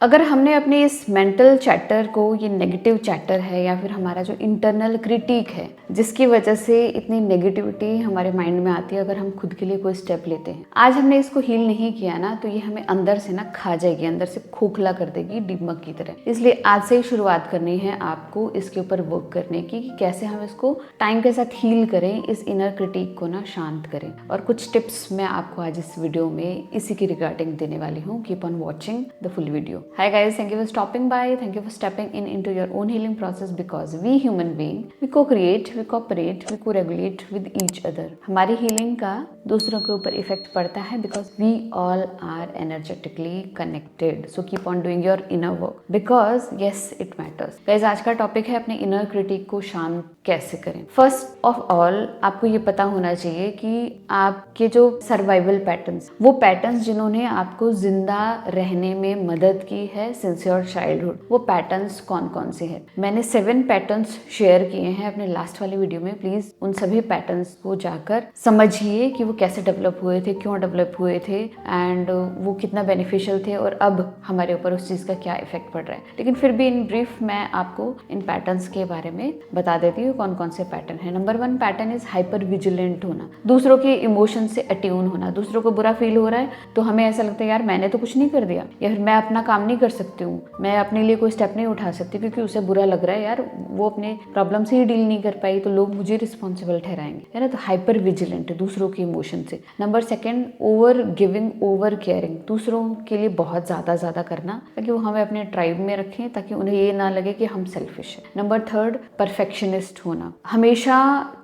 अगर हमने अपने इस मेंटल चैटर को, ये नेगेटिव चैटर है या फिर हमारा जो इंटरनल क्रिटिक है जिसकी वजह से इतनी नेगेटिविटी हमारे माइंड में आती है, अगर हम खुद के लिए कोई स्टेप लेते हैं, आज हमने इसको हील नहीं किया ना तो ये हमें अंदर से ना खा जाएगी, अंदर से खोखला कर देगी दीमक की तरह। इसलिए आज से ही शुरुआत करनी है आपको इसके ऊपर वर्क करने की कि कैसे हम इसको टाइम के साथ हील करें, इस इनर क्रिटिक को ना शांत करें। और कुछ टिप्स मैं आपको आज इस वीडियो में इसी की रिगार्डिंग देने वाली हूँ। Keep on watching the full video. Hi guys, thank you for stopping by, thank you for stepping in into your own healing process because we human being we co-create, we cooperate, we co-regulate with each other. हमारी healing का दूसरों के ऊपर effect पड़ता है because we all are energetically connected. So keep on doing your inner work because yes it matters. Guys, आज का topic है अपने इनर क्रिटिक को शांत कैसे करें। फर्स्ट ऑफ ऑल आपको ये पता होना चाहिए कि आपके जो सर्वाइवल पैटर्न्स, वो पैटर्न्स जिन्होंने आपको जिंदा रहने में मदद की है सिंस योर चाइल्डहुड, वो पैटर्न्स कौन कौन से हैं। मैंने 7 पैटर्न्स शेयर किए हैं अपने लास्ट वाले वीडियो में। प्लीज उन सभी पैटर्न्स को जाकर समझिए कि वो कैसे डेवलप हुए थे, क्यों डेवलप हुए थे एंड वो कितना बेनिफिशियल थे और अब हमारे ऊपर उस चीज़ का क्या इफेक्ट पड़ रहा है। लेकिन फिर भी इन ब्रीफ मैं आपको इन पैटर्न्स के बारे में बता देती हूँ कौन कौन से पैटर्न है। Number 1 pattern is hyper vigilant होना, दूसरों के इमोशन से अट्यून होना। दूसरों को बुरा फील हो रहा है तो हमें ऐसा लगता है यार मैंने तो कुछ नहीं कर दिया, या फिर मैं अपना काम नहीं कर सकती हूँ, मैं अपने लिए कोई स्टेप नहीं उठा सकती क्योंकि उसे बुरा लग रहा है, यार वो अपने प्रॉब्लम से ही डील नहीं कर पाई तो लोग मुझे रिस्पॉन्सिबल ठहराएंगे, है ना। तो हाइपर विजिलेंट है दूसरों के इमोशन से। Number 2 over giving, over caring, दूसरों के लिए बहुत ज़्यादा करना ताकि वो हमें अपने ट्राइब में रखें, ताकि उन्हें ये ना लगे कि हम सेल्फिश हैं। नंबर 3 परफेक्शनिस्ट होना, हमेशा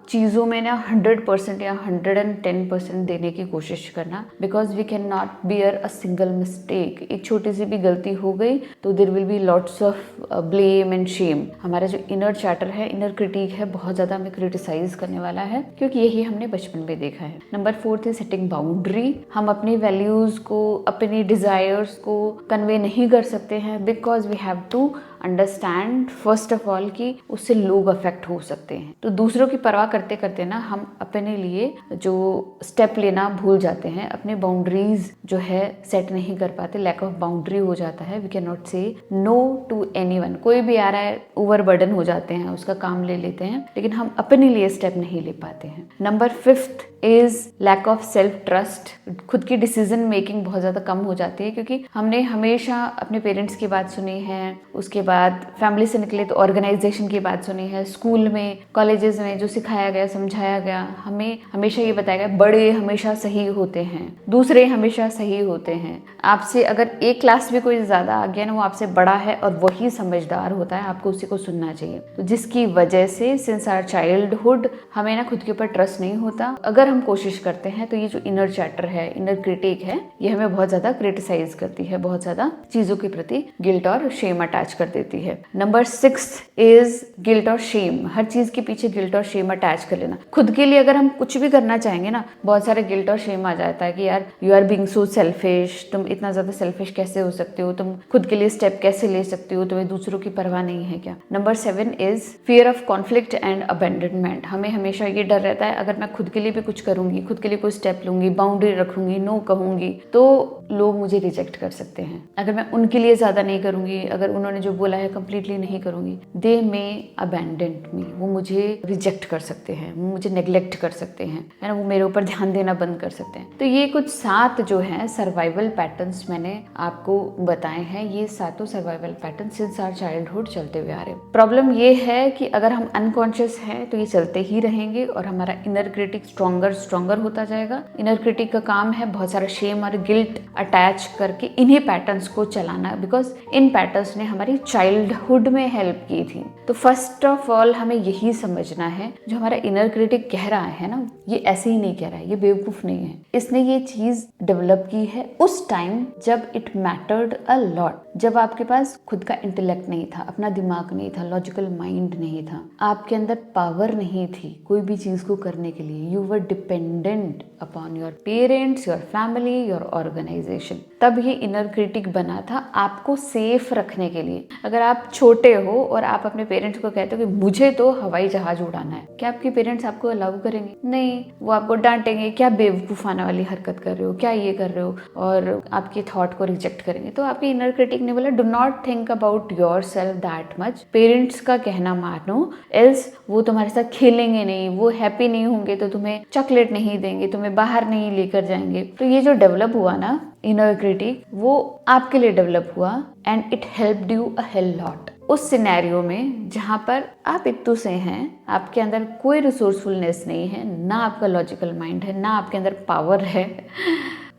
चीज़ों में ना 100% या 110% देने की कोशिश करना because we can not bear a single mistake. एक छोटी सी भी गलती हो गई तो there will be lots of blame and shame. हमारा जो इनर चैटर है, इनर क्रिटिक है, बहुत ज़्यादा हमें क्रिटिसाइज करने वाला है क्योंकि यही हमने बचपन में देखा है। नंबर 4 है सेटिंग बाउंड्री, हम अपनी वैल्यूज़ को, अपनी डिज़ायर्स को कन्वे नहीं कर सकते हैं because we have to understand first of all कि उससे लोग अफेक्ट हो सकते हैं। तो दूसरों की परवाह करते करते ना हम अपने लिए जो स्टेप लेना भूल जाते हैं, अपने बाउंड्रीज जो है सेट नहीं कर पाते, लैक ऑफ बाउंड्री हो जाता है। वी कैन नॉट से नो टू एनीवन। कोई भी आ रहा है ओवर बर्डन हो जाते हैं, उसका काम ले लेते हैं, लेकिन हम अपने लिए स्टेप नहीं ले पाते हैं। Number 5 is lack of self trust, खुद की डिसीजन मेकिंग बहुत ज़्यादा कम हो जाती है क्योंकि हमने हमेशा अपने पेरेंट्स की बात सुनी है, उसके बाद फैमिली से निकले तो ऑर्गेनाइजेशन की बात सुनी है, स्कूल में, कॉलेजेस में जो सिखाया गया, समझाया गया, हमें हमेशा ये बताया गया बड़े हमेशा सही होते हैं, दूसरे हमेशा सही होते हैं। आपसे अगर एक क्लास भी कोई ज़्यादा आ गया ना, वो आपसे बड़ा है और वही समझदार होता है, आपको उसी को सुनना चाहिए। तो जिसकी वजह से सिंस आवर चाइल्डहुड हमें ना खुद के ऊपर ट्रस्ट नहीं होता। अगर हम कोशिश करते हैं तो ये जो इनर चैटर है, इनर क्रिटिक है, ये हमें बहुत ज़्यादा क्रिटिसाइज करती है, बहुत ज़्यादा चीज़ों के प्रति गिल्ट और शेम अटैच कर देती है। नंबर 6 इज गिल्ट और शेम, हर चीज़ के पीछे गिल्ट और शेम अटैच कर लेना। खुद के लिए अगर हम कुछ भी करना चाहेंगे ना, बहुत सारे गिल्ट और शेम आ जाता है कि यार you are being so selfish, तुम इतना ज़्यादा सेल्फिश कैसे हो सकते हो, तुम खुद के लिए स्टेप कैसे ले सकते हो, तुम्हें दूसरों की परवाह नहीं है क्या। Number 7 is fear of conflict and abandonment, हमें हमेशा ये डर रहता है अगर मैं खुद के लिए भी कुछ करूंगी, खुद के लिए कोई स्टेप लूंगी, बाउंड्री रखूंगी, नो कहूंगी तो लोग मुझे रिजेक्ट कर सकते हैं। अगर मैं उनके लिए ज़्यादा नहीं करूंगी, अगर उन्होंने जो बोला है कंप्लीटली नहीं करूंगी, दे मे अबैंडन मी, वो मुझे रिजेक्ट कर सकते हैं, वो मुझे नेग्लेक्ट कर सकते हैं, है ना, वो मेरे ऊपर ध्यान देना बंद कर सकते हैं। तो ये कुछ 7 जो हैं सर्वाइवल पैटर्न्स मैंने आपको बताए हैं। ये 7 survival pattern since our childhood चलते हुए आ रहे हैं। प्रॉब्लम ये है कि अगर हम अनकॉन्शियस हैं तो ये चलते ही रहेंगे और हमारा इनर क्रिटिक स्ट्रॉन्गर होता जाएगा। इनर क्रिटिक का काम है बहुत सारा शेम और गिल्ट अटैच करके इन्हीं पैटर्न्स को चलाना, बिकॉज इन पैटर्न्स ने हमारी चाइल्डहुड में हेल्प की थी। तो फर्स्ट ऑफ ऑल हमें यही समझना है, जो हमारा इनर क्रिटिक कह रहा है ना, ये ऐसे ही नहीं कह रहा है, ये बेवकूफ नहीं है। इसने ये चीज डेवलप की है उस टाइम जब इट मैटर्ड अ लॉट, जब आपके पास खुद का इंटेलेक्ट नहीं था, अपना दिमाग नहीं था, लॉजिकल माइंड नहीं था, आपके अंदर पावर नहीं थी कोई भी चीज को करने के लिए, you were dependent upon your parents, your family, your organisation. तब ये इनर क्रिटिक बना था आपको सेफ रखने के लिए। अगर आप छोटे हो और आप अपने पेरेंट्स को कहते हो कि मुझे तो हवाई जहाज उड़ाना है, क्या आपके पेरेंट्स आपको अलाउ करेंगे? नहीं, वो आपको डांटेंगे, क्या बेवकूफाना वाली हरकत कर रहे हो, क्या ये कर रहे हो, और आपके थॉट को रिजेक्ट करेंगे। तो आपके इनर क्रिटिक ने बोला do not think about your self that much, parents का कहना मानो, एल्स वो तुम्हारे साथ खेलेंगे नहीं, वो हैप्पी नहीं होंगे तो तुम्हें चॉकलेट नहीं देंगे, तुम्हें बाहर नहीं लेकर जाएंगे। तो ये जो डेवलप हुआ ना इनर क्रिटिक, वो आपके लिए डेवलप हुआ and it helped you a hell lot. उस सिनेरियो में जहाँ पर आप इत्तू से हैं, आपके अंदर कोई रिसोर्सफुलनेस नहीं है, ना आपका लॉजिकल माइंड है, ना आपके अंदर पावर है,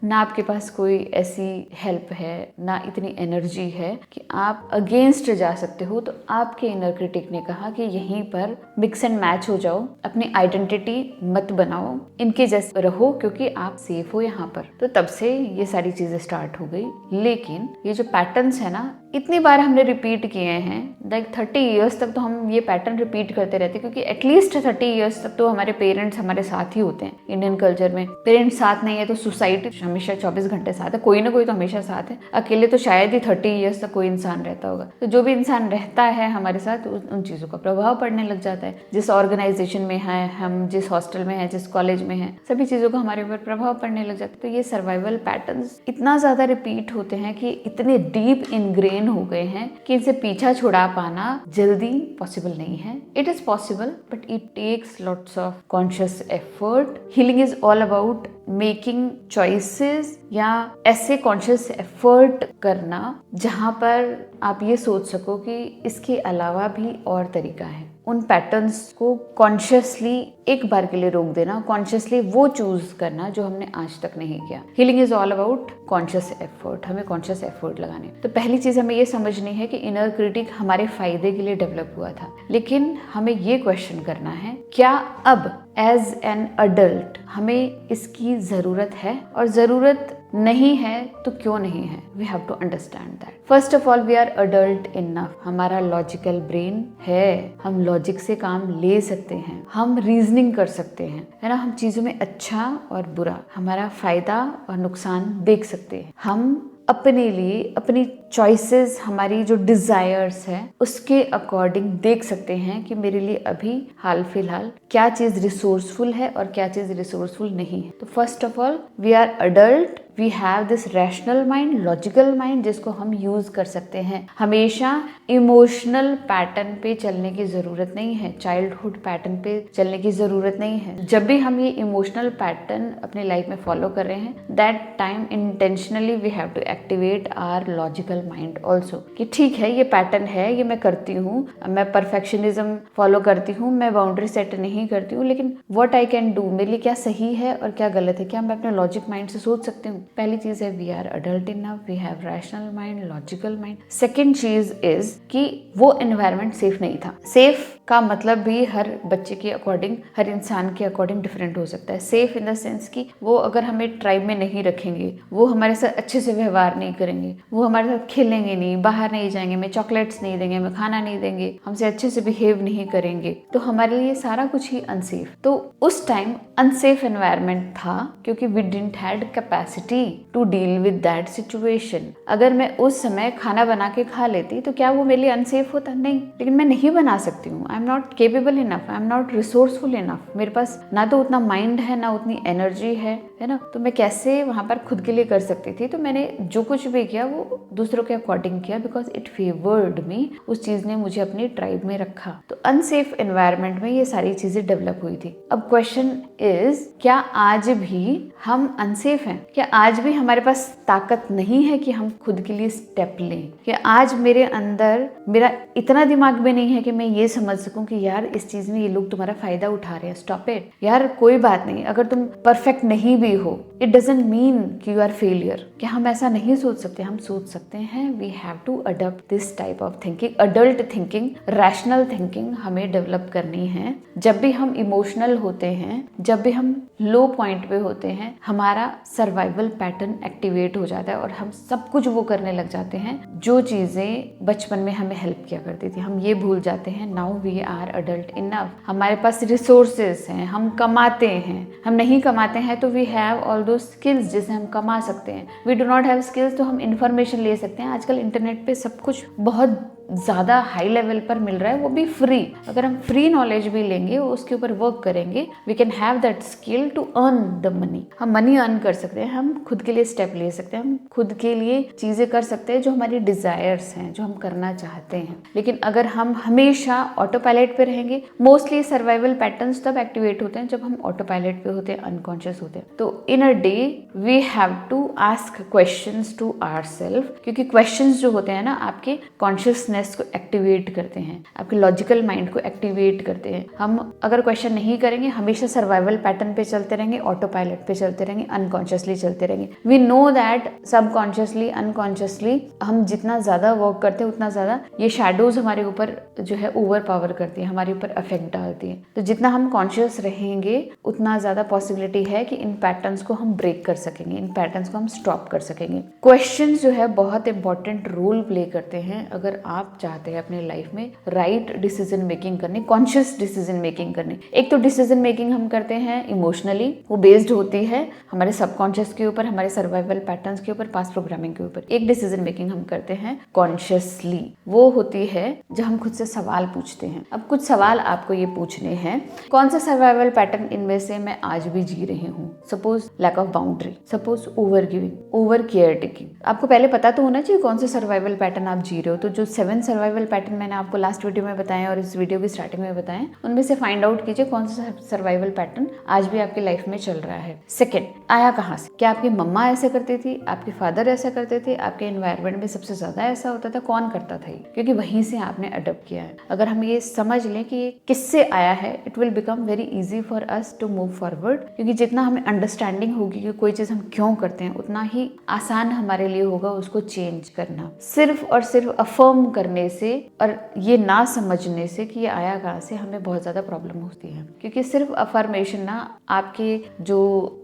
ना आपके पास कोई ऐसी हेल्प है, ना इतनी एनर्जी है कि आप अगेंस्ट जा सकते हो, तो आपके इनर क्रिटिक ने कहा कि यहीं पर मिक्स एंड मैच हो जाओ, अपनी आइडेंटिटी मत बनाओ, इनके जैसे रहो क्योंकि आप सेफ हो यहाँ पर। तो तब से ये सारी चीजें स्टार्ट हो गई। लेकिन ये जो पैटर्न्स है ना, इतनी बार हमने रिपीट किए हैं, लाइक 30 ईयर्स तक तो हम ये पैटर्न रिपीट करते रहते, क्योंकि एटलीस्ट 30 ईयर्स तक तो हमारे पेरेंट्स हमारे साथ ही होते हैं। इंडियन कल्चर में पेरेंट्स साथ नहीं है तो सोसाइटी हमेशा 24 घंटे साथ है, कोई ना कोई तो हमेशा साथ है। अकेले तो शायद ही 30 ईयर्स तक कोई इंसान रहता होगा। तो जो भी इंसान रहता है हमारे साथ, उन चीज़ों का प्रभाव पड़ने लग जाता है। जिस ऑर्गेनाइजेशन में है हम, जिस हॉस्टल में है, जिस कॉलेज में है, सभी चीज़ों का हमारे ऊपर प्रभाव पड़ने लग जाता है। तो ये सर्वाइवल पैटर्न्स इतना ज़्यादा रिपीट होते हैं कि इतने डीप इनग्रेन हो गए हैं कि इनसे पीछा छुड़ा पाना जल्दी पॉसिबल नहीं है। It is possible but it takes lots of conscious effort. Healing is all about making choices, या ऐसे कॉन्शियस एफर्ट करना जहां पर आप ये सोच सको कि इसके अलावा भी और तरीका है। उन पैटर्न्स को कॉन्शियसली एक बार के लिए रोक देना, कॉन्शियसली वो चूज करना जो हमने आज तक नहीं किया। Healing is all about conscious effort. हमें कॉन्शियस एफर्ट लगाने। तो पहली चीज हमें ये समझनी है कि इनर क्रिटिक हमारे फायदे के लिए डेवलप हुआ था, लेकिन हमें ये क्वेश्चन करना है, क्या अब एज एन अडल्ट हमें इसकी जरूरत है, और जरूरत नहीं है तो क्यों नहीं है। We have to understand that. First of all we are adult enough. हमारा लॉजिकल ब्रेन है, हम लॉजिक से काम ले सकते हैं, हम रीजनिंग कर सकते हैं, है ना। हम चीजों में अच्छा और बुरा, हमारा फायदा और नुकसान देख सकते हैं। हम अपने लिए अपनी चॉइसेस, हमारी जो डिजायर्स है उसके अकॉर्डिंग देख सकते हैं कि मेरे लिए अभी हाल फिलहाल क्या चीज रिसोर्सफुल है और क्या चीज रिसोर्सफुल नहीं है। तो first of all we are adult, we have this rational mind, logical mind, जिसको हम यूज कर सकते हैं। हमेशा इमोशनल पैटर्न पे चलने की जरूरत नहीं है, चाइल्डहुड पैटर्न पे चलने की जरूरत नहीं है। जब भी हम ये इमोशनल पैटर्न अपने लाइफ में फॉलो कर रहे हैं, that time intentionally we have to activate our logical mind also, कि ठीक है ये पैटर्न है, ये मैं करती हूँ, मैं परफेक्शनिज्म फॉलो करती हूँ, मैं बाउंड्री सेट नहीं करती हूँ, लेकिन व्हाट आई कैन डू, मेरे लिए क्या सही है और क्या गलत है, क्या मैं अपने लॉजिक माइंड से सोच सकती हूँ। पहली चीज है we are adult enough, we have rational mind, logical mind. Second चीज इज कि वो एनवायरनमेंट सेफ नहीं था। सेफ का मतलब भी हर बच्चे के अकॉर्डिंग, हर इंसान के अकॉर्डिंग डिफरेंट हो सकता है। सेफ इन द सेंस कि वो अगर हमें ट्राइब में नहीं रखेंगे, वो हमारे साथ अच्छे से व्यवहार नहीं करेंगे, वो हमारे साथ खेलेंगे नहीं, बाहर नहीं जाएंगे, हमें चॉकलेट्स नहीं देंगे, हमें खाना नहीं देंगे, हमसे अच्छे से बिहेव नहीं करेंगे, तो हमारे लिए सारा कुछ ही अनसेफ। तो उस टाइम अनसेफ एनवायरनमेंट था क्योंकि we didn't had capacity to deal with that situation. अगर मैं उस समय खाना बना के खा लेती तो क्या वो मेरे लिए अनसेफ होता? नहीं, लेकिन मैं नहीं बना सकती हूँ। I am not capable enough, I am not resourceful enough. मेरे पास ना तो उतना माइंड है, ना उतनी एनर्जी है ना। तो मैं कैसे वहां पर खुद के लिए कर सकती थी? तो मैंने जो कुछ भी किया वो दूसरों के अकॉर्डिंग किया, बिकॉज इट फेवर्ड मी। उस चीज ने मुझे अपनी ट्राइब में रखा। तो अनसेफ एनवायरनमेंट में ये सारी चीजें डेवलप हुई थी। अब क्वेश्चन इज, क्या आज भी हम अनसेफ हैं? क्या आज भी हमारे पास ताकत नहीं है कि हम खुद के लिए स्टेप लें? क्या आज मेरे अंदर मेरा इतना दिमाग में नहीं है कि मैं ये समझ सकूं कि यार इस चीज में ये लोग तुम्हारा फायदा उठा रहे हैं, स्टॉप इट यार, कोई बात नहीं। अगर तुम परफेक्ट नहीं भी भी हो, इट डजंट मीन कि यू आर फेलियर, कि हम ऐसा नहीं सोच सकते। हम सोच सकते हैं we have to adopt this type of thinking, adult thinking, rational thinking हमें डेवलप करनी है। जब भी हम इमोशनल होते हैं, जब भी हम लो पॉइंट पे होते हैं, हमारा सर्वाइवल पैटर्न एक्टिवेट हो जाता है और हम सब कुछ वो करने लग जाते हैं जो चीजें बचपन में हमें हेल्प किया करती थी। हम ये भूल जाते हैं now we are adult enough, हमारे पास रिसोर्सेज हैं, हम कमाते हैं। हम नहीं कमाते हैं तो we have all those skills जिससे हम कमा सकते हैं। We do not have skills तो हम इंफॉर्मेशन ले सकते हैं। आजकल इंटरनेट पे सब कुछ बहुत ज़्यादा हाई लेवल पर मिल रहा है, वो भी फ्री। अगर हम फ्री नॉलेज भी लेंगे, उसके ऊपर वर्क करेंगे, we can have that skill to earn the money. हम मनी अर्न कर सकते हैं, हम खुद के लिए स्टेप ले सकते हैं, हम खुद के लिए चीज़ें कर सकते हैं जो हमारी डिज़ायर्स हैं, जो हम करना चाहते हैं। लेकिन अगर हम हमेशा ऑटो पायलट पे रहेंगे, मोस्टली सर्वाइवल पैटर्न्स तब एक्टिवेट होते हैं जब हम ऑटो पायलट पे होते हैं, अनकॉन्शियस होते हैं। तो in a day we have to ask questions to ourself, क्योंकि क्वेश्चंस जो होते हैं ना, आपके कॉन्शियसनेस को एक्टिवेट करते हैं, आपके लॉजिकल माइंड को एक्टिवेट करते हैं। हम अगर क्वेश्चन नहीं करेंगे, हमेशा सर्वाइवल पैटर्न पे चलते रहेंगे, ऑटो पायलट पे चलते रहेंगे, अनकॉन्शियसली चलते रहेंगे। We know that subconsciously, unconsciously हम जितना ज्यादा वर्क करते हैं उतना ज्यादा ये शैडोज हमारे ऊपर जो है ओवर पावर करती है, हमारे ऊपर इफेक्ट डालती है। तो जितना हम कॉन्शियस रहेंगे उतना ज्यादा पॉसिबिलिटी है कि इन पैटर्न्स को हम ब्रेक कर सकेंगे, इन पैटर्न्स को हम स्टॉप कर सकेंगे। क्वेश्चंस जो है बहुत इंपॉर्टेंट रोल प्ले करते हैं अगर आप चाहते हैं अपने लाइफ में राइट डिसीजन मेकिंग करने, कॉन्शियस डिसीजन मेकिंग करने। एक तो डिसीजन मेकिंग हम करते हैं इमोशनली, वो बेस्ड होती है हमारे सबकॉन्शियस के ऊपर, हमारे सर्वाइवल पैटर्न्स के ऊपर, पास्ट प्रोग्रामिंग के ऊपर। एक डिसीजन मेकिंग हम करते हैं कॉन्शियसली, वो होती है जब हम खुद से सवाल पूछते हैं। अब कुछ सवाल आपको ये पूछने हैं, कौन सा सर्वाइवल पैटर्न इनमें से मैं आज भी जी रही हूँ। Suppose lack of boundary, suppose over giving, over care taking. आपको पहले पता तो होना चाहिए कौन से सर्वाइवल पैटर्न आप जी रहे हो। तो जो 7 सर्वाइवल पैटर्न मैंने आपको लास्ट वीडियो में बताए और इस वीडियो की स्टार्टिंग में बताएं, उनमें से फाइंड आउट कीजिए कौन सा सर्वाइवल पैटर्न आज भी आपकी लाइफ में चल रहा है। सेकंड, आया कहाँ से? क्या आपकी मम्मा ऐसे करती थी, आपके फादर ऐसा करते थे, आपके एनवायरनमेंट में सबसे ज्यादा ऐसा होता था, कौन करता था? क्योंकि वहीं से आपने अडॉप्ट किया है। अगर हम ये समझ लें कि ये किससे आया है, it will become very easy for us to move forward. क्योंकि जितना हमें अंडरस्टैंडिंग होगी कि कोई चीज हम क्यों करते हैं, उतना ही आसान हमारे लिए होगा उसको चेंज करना। सिर्फ और सिर्फ अफर्म करने से और ये ना समझने से कि ये आया कहाँ से, हमें बहुत ज्यादा प्रॉब्लम होती है। क्योंकि सिर्फ अफर्मेशन ना आपके जो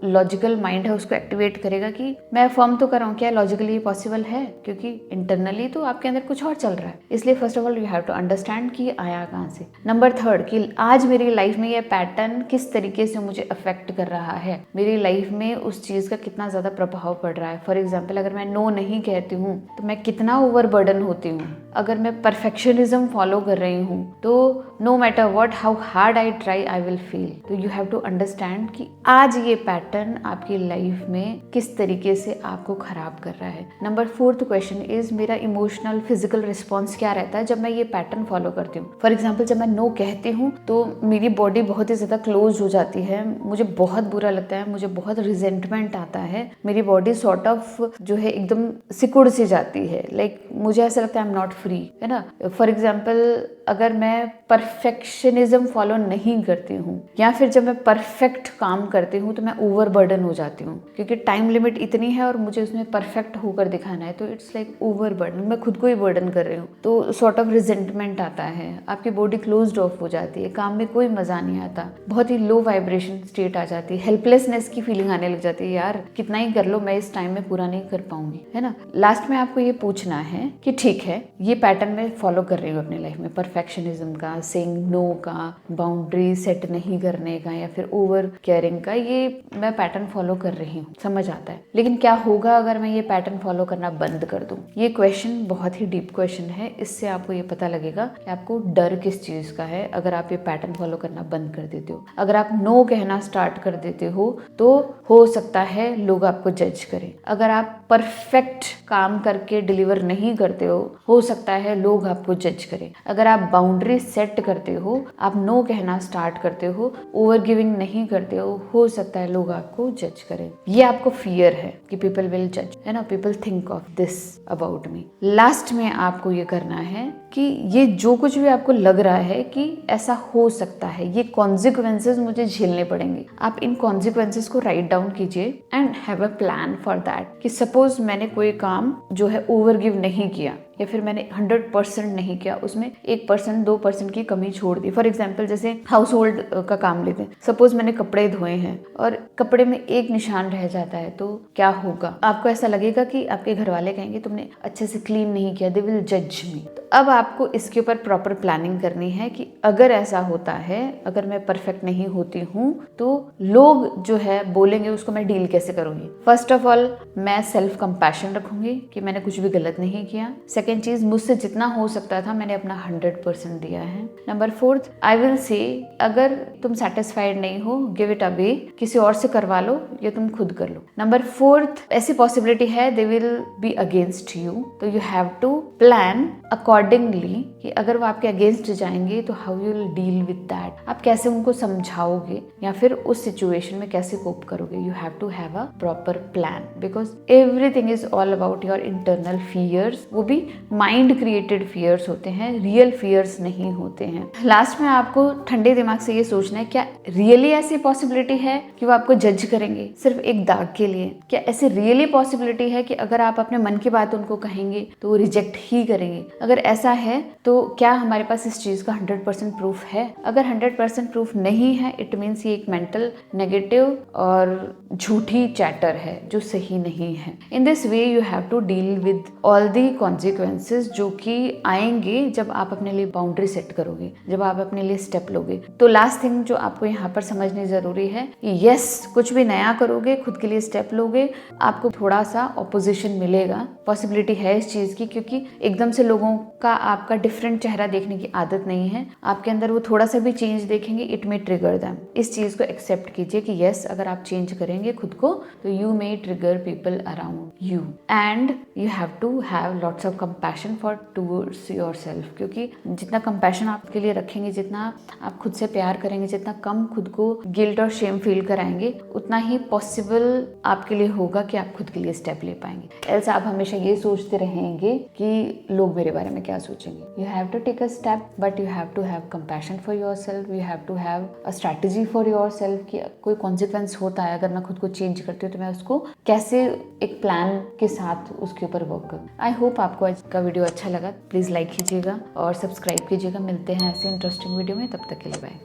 लॉजिकल माइंड है उसको एक्टिवेट करेगा कि मैं अफर्म तो कर रहा हूँ, क्या लॉजिकली ये पॉसिबल है? क्योंकि इंटरनली तो आपके अंदर कुछ और चल रहा है। इसलिए first of all you have to understand कि आया कहाँ से। नंबर थर्ड, कि आज मेरी लाइफ में ये पैटर्न किस तरीके से मुझे अफेक्ट कर रहा है, मेरी लाइफ में उस चीज का कितना ज्यादा प्रभाव पड़ रहा है। फॉर एग्जाम्पल, अगर मैं नो नहीं कहती हूँ तो मैं कितना ओवरबर्डन होती हूँ। अगर मैं परफेक्शनिज्म फॉलो कर रही हूँ तो no matter what how hard I try I will fail. तो यू हैव टू अंडरस्टैंड कि आज ये पैटर्न आपकी लाइफ में किस तरीके से आपको खराब कर रहा है। नंबर फोर्थ क्वेश्चन इज, मेरा इमोशनल फिजिकल रिस्पॉन्स क्या रहता है जब मैं ये पैटर्न फॉलो करती हूँ। फॉर एग्जाम्पल, जब मैं नो कहती हूँ तो मेरी बॉडी बहुत ही ज्यादा क्लोज हो जाती है, मुझे बहुत बुरा लगता है, मुझे बहुत रिजेंटमेंट आता है, मेरी बॉडी सॉर्ट ऑफ जो है एकदम सिकुड़ सी जाती है। लाइक मुझे ऐसा लगता है आई एम नॉट फ्री, है ना। फॉर एग्जाम्पल, अगर मैं परफेक्शनिज्म फॉलो नहीं करती हूँ या फिर जब मैं परफेक्ट काम करती हूँ तो मैं ओवरबर्डन हो जाती हूँ, क्योंकि टाइम लिमिट इतनी है और मुझे उसमें परफेक्ट होकर दिखाना है। तो इट्स लाइक ओवरबर्डन, मैं खुद को ही बर्डन कर रही हूँ। तो सॉर्ट ऑफ रिजेंटमेंट आता है, आपकी बॉडी क्लोज्ड ऑफ हो जाती है, काम में कोई मजा नहीं आता, बहुत ही लो वाइब्रेशन स्टेट आ जाती है, हेल्पलेसनेस की फीलिंग आने लग जाती है, यार कितना ही कर लो मैं इस टाइम में पूरा नहीं कर पाऊंगी, है ना। लास्ट में आपको ये पूछना है कि ठीक है, ये पैटर्न मैं फॉलो कर रही हूँ अपनी लाइफ में, परफेक्शनिज्म का, सेइंग नो का, बाउंड्री सेट नहीं करने का या फिर ओवर केयरिंग का, ये मैं पैटर्न फॉलो कर रही हूँ, समझ आता है। लेकिन क्या होगा अगर मैं ये पैटर्न फॉलो करना बंद कर दूं? ये क्वेश्चन बहुत ही डीप क्वेश्चन है। इससे आपको ये पता लगेगा कि आपको डर किस चीज का है अगर आप ये पैटर्न फॉलो करना बंद कर देते हो। अगर आप नो कहना स्टार्ट कर देते हो तो हो सकता है लोग आपको जज करें। अगर आप परफेक्ट काम करके डिलीवर नहीं करते हो सकता है लोग आपको जज करें। अगर आप बाउंड्री सेट करते हो, आप नो कहना स्टार्ट करते हो, ओवर गिविंग नहीं करते हो सकता है लोग आपको जज करें। ये आपको फियर है कि पीपल विल जज, है ना, people think of this about me. Last में आपको ये करना है कि ये जो कुछ भी आपको लग रहा है कि ऐसा हो सकता है, ये कॉन्सिक्वेंसेस मुझे झेलने पड़ेंगे, आप इन कॉन्सिक्वेंसेस को राइट डाउन कीजिए and have a plan for that. कि सपोज मैंने कोई काम जो है ओवर गिव नहीं किया या फिर मैंने 100% नहीं किया, उसमें 1% 2% की कमी छोड़ दी। फॉर एग्जाम्पल जैसे हाउस होल्ड का काम लेते हैं, सपोज मैंने कपड़े धोए हैं और कपड़े में एक निशान रह जाता है तो क्या होगा? आपको ऐसा लगेगा कि आपके घर वाले कहेंगे तुमने अच्छे से क्लीन नहीं किया, दे विल जज मी। तो अब आपको इसके ऊपर प्रॉपर प्लानिंग करनी है कि अगर ऐसा होता है, अगर मैं परफेक्ट नहीं होती हूँ तो लोग जो है बोलेंगे, उसको मैं डील कैसे करूंगी। फर्स्ट ऑफ ऑल मैं सेल्फ कंपैशन रखूंगी कि मैंने कुछ भी गलत नहीं किया। सेकेंड चीज, मुझसे जितना हो सकता था मैंने अपना 100% दिया है। नंबर 4, आई विल से अगर तुम सेटिस्फाइड नहीं हो, गिव इट अवे, किसी और से करवा लो या तुम खुद कर लो। नंबर 4, ऐसी पॉसिबिलिटी है they will be against you, तो you have to plan accordingly कि अगर वो आपके अगेंस्ट जाएंगे तो how you will deal with that, आप कैसे उनको समझाओगे या फिर उस सिचुएशन में कैसे कोप करोगे। You have to have a proper plan because everything is all about your internal fears. वो भी माइंड क्रिएटेड फियर्स होते हैं, रियल फियर्स नहीं होते हैं। लास्ट में आपको ठंडे दिमाग से ये सोचना है, क्या रियली ऐसी पॉसिबिलिटी है कि वो आपको जज करेंगे सिर्फ एक दाग के लिए? क्या ऐसी रियली पॉसिबिलिटी है कि अगर आप अपने मन की बात उनको कहेंगे तो वो रिजेक्ट ही करेंगे? अगर ऐसा है तो क्या हमारे पास इस चीज का 100% प्रूफ है? अगर 100% प्रूफ नहीं है, इट मीन्स ये एक मेंटल नेगेटिव और झूठी चैटर है जो सही नहीं है। In this way you have to deal with all the consequences जो कि आएंगे जब आप अपने लिए बाउंड्री सेट करोगे, जब आप अपने लिए स्टेप लोगे। तो लास्ट थिंग जो आपको यहाँ पर समझनी जरूरी है कि यस, कुछ भी नया करोगे, खुद के लिए स्टेप लोगे, आपको थोड़ा सा ऑपोजिशन मिलेगा। पॉसिबिलिटी है इस चीज की, क्योंकि एकदम से लोगों का आपका डिफरेंट चेहरा देखने की आदत नहीं है। आपके अंदर वो थोड़ा सा भी चेंज देखेंगे, इट मे ट्रिगर देम। इस चीज को एक्सेप्ट कीजिए कि यस, अगर आप चेंज करेंगे खुद को तो you may trigger people around you and you have to have lots of compassion for towards yourself. क्योंकि जितना कंपैशन आपके लिए रखेंगे, जितना आप खुद से प्यार करेंगे, जितना कम खुद को गिल्ट और शेम फील कराएंगे, उतना ही पॉसिबल आपके लिए होगा कि आप खुद के लिए स्टेप ले पाएंगे। एल्स आप हमेशा ये सोचते रहेंगे कि लोग मेरे बारे में क्या सोचेंगे। You have to take a step but you have to have compassion for yourself. You have to have a strategy for yourself कि कोई कॉन्सिक्वेंस होता है, अगर मैं खुद को चेंज करती हूँ तो मैं उसको कैसे एक प्लान के साथ उसके ऊपर वर्क करूँ। आई होप आपको आज का वीडियो अच्छा लगा। प्लीज़ लाइक कीजिएगा और सब्सक्राइब कीजिएगा। मिलते हैं ऐसे इंटरेस्टिंग वीडियो में, तब तक के लिए बाय।